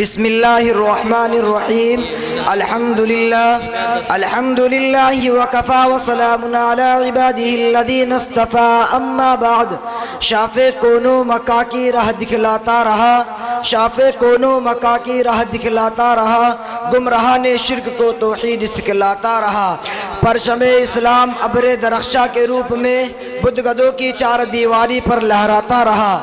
بسم اللہ الرحمن الرحیم الحمد للہ وکفا وسلام علی عبادہ الذین اصطفى اما بعد۔ شاف کونو مکہ کی راہ دکھلاتا رہا، شاف کونو مکہ کی راہ دکھلاتا رہا، گمراہان شرک کو توحید سکھلاتا رہا۔ پرچم اسلام ابر درخشاں کے روپ میں بدگدوں کی چار دیواری پر لہراتا رہا۔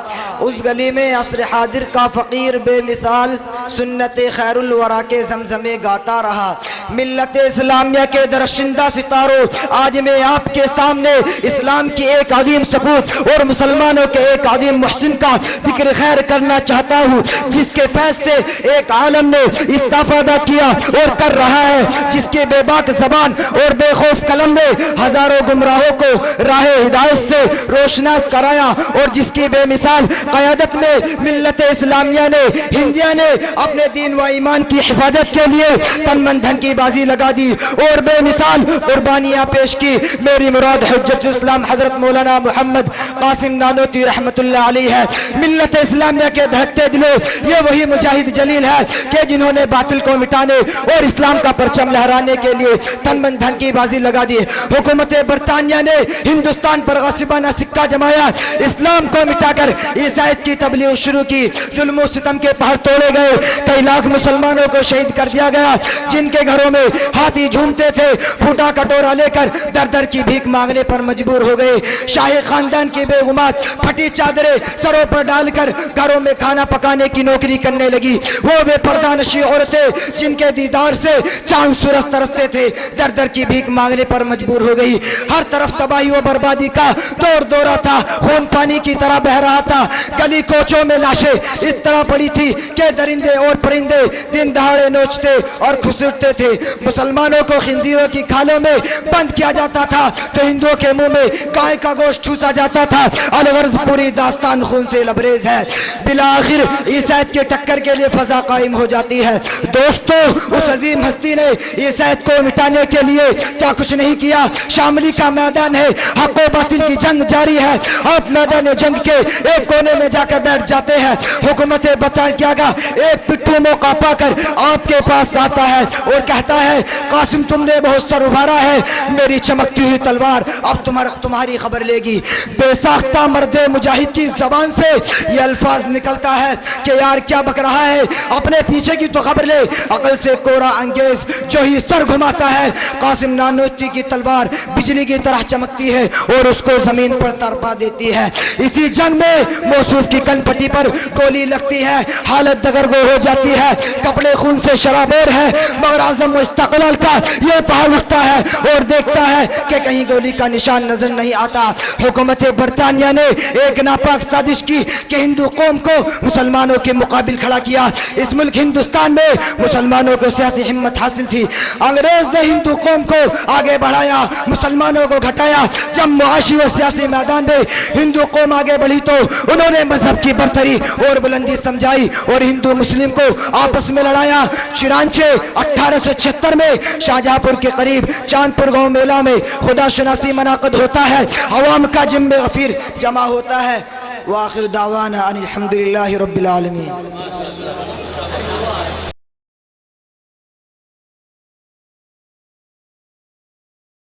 اس گلی میں عصر حاضر کا فقیر بے مثال سنت خیر الورا کے زمزمے گاتا رہا۔ ملت اسلامیہ کے درخشندہ ستاروں، آج میں آپ کے سامنے اسلام کی ایک عظیم سپوت اور مسلمانوں کے ایک عظیم محسن کا ذکر خیر کرنا چاہتا ہوں، جس کے فیض سے ایک عالم نے استفادہ کیا اور کر رہا ہے، جس کے بے باک زبان اور بے خوف قلم نے ہزاروں گمراہوں کو راہ ہدایت سے روشناس کرایا، اور جس کی بے مثال قیادت میں ملت اسلامیہ نے ہندیہ نے اپنے دین و ایمان کی حفاظت کے لیے تن من دھن کی بازی لگا دی اور بے مثال قربانیاں پیش کی۔ میری مراد حجت الاسلام حضرت مولانا محمد قاسم نانوتوی رحمت اللہ علیہ ہے۔ ملت اسلامیہ کے دھڑکتے دلوں، یہ وہی مجاہد جلیل ہے کہ جنہوں نے باطل کو مٹانے اور اسلام کا پرچم لہرانے کے لیے تن من دھن کی بازی لگا دی۔ حکومت برطانیہ نے ہندوستان پر غاصبانہ سکہ جمایا، اسلام کو مٹا کر عیسائیت کی تبلیغ شروع کی، ظلم و ستم کے پہاڑ توڑے گئے، کئی لاکھ مسلمانوں کو شہید کر دیا گیا، جن کے گھروں میں ہاتھی جھومتے تھے پھوٹا کٹورا لے کر در در کی بھیک مانگنے پر مجبور ہو گئے۔ شاہی خاندان کی بیگمات پھٹی چادریں سروں پر ڈال کر گھروں میں کھانا پکانے کی نوکری کرنے لگی۔ وہ بے پردہ نشی عورتیں جن کے دیدار سے چاند سورج ترستے تھے، در در کی بھیک مانگنے پر مجبور ہو گئی۔ ہر طرف تباہی و بربادی کا دور دورہ تھا، خون پانی کی طرح بہہ رہا تھا۔ گلی کوچوں میں لاشیں اس طرح پڑی تھی کہ درندے اور پرندے دن دہاڑے نوچتے اور کھسٹتے تھے۔ مسلمانوں کو خنزیروں کی کھالوں میں بند کیا جاتا تھا تو ہندوؤں کے منہ میں گائے کا گوشت ٹھوسا جاتا تھا۔ الغرض پوری داستان خون سے لبریز ہے۔ بالآخر عیسائیت کے ٹکر کے لیے فضا قائم ہو جاتی ہے۔ دوستو، اس عظیم ہستی نے عیسائیت کو مٹانے کے لیے کیا کچھ نہیں کیا۔ شاملی کا میدان ہے، حق و باطل کی جنگ جاری ہے۔ آپ میدان جنگ کے ایک کونے میں جا کر بیٹھ جاتے ہیں۔ حکومت برطانیہ کا ایک پٹھو موقع پا کر آپ کے پاس آتا ہے اور کہتا ہے، قاسم تم نے بہت سر ابھارا ہے، میری چمکتی ہوئی تلوار اب تمہاری خبر لے گی۔ بے ساختہ مرد مجاہد کی زبان سے یہ الفاظ نکلتا ہے کہ یار کیا بک رہا ہے، اپنے پیچھے کی تو خبر لے، عقل سے کورا انگیز جو ہی سر گھماتا ہے۔ قاسم نانوتوی کی تلوار بجلی کی طرح چمکتی ہے اور اس کو زمین پر تڑپا دیتی ہے۔ اسی جنگ میں موصوف کی کن پٹی پر گولی لگتی ہے، حالت دگرگو ہو جاتی ہے، کپڑے خون سے شرابور ہے، مگر اعظم و استقلال کا یہ پہاڑ اٹھتا ہے اور دیکھتا ہے کہ کہیں گولی کا نشان نظر نہیں آتا۔ حکومت برطانیہ نے ایک ناپاک سازش کی کہ ہندو قوم کو مسلمانوں کے مقابل کھڑا کیا۔ اس ملک ہندوستان میں مسلمانوں کو سیاسی ہمت حاصل تھی، انگریز نے ہندو قوم کو آگے بڑھایا، مسلمانوں کو گھٹایا۔ جب معاشی و سیاسی میدان میں ہندو قوم آگے بڑھی تو انہوں نے مذہب کی برتری اور بلندی سمجھائی اور ہندو مسلم کو آپس میں لڑایا۔ چنانچہ 1876 میں شاہجہاں پور کے قریب چاندپور گاؤں میلہ میں خدا شناسی منعقد ہوتا ہے، عوام کا جم غفیر جمع ہوتا ہے۔ وآخر دعوانا ان الحمدللہ رب العالمین۔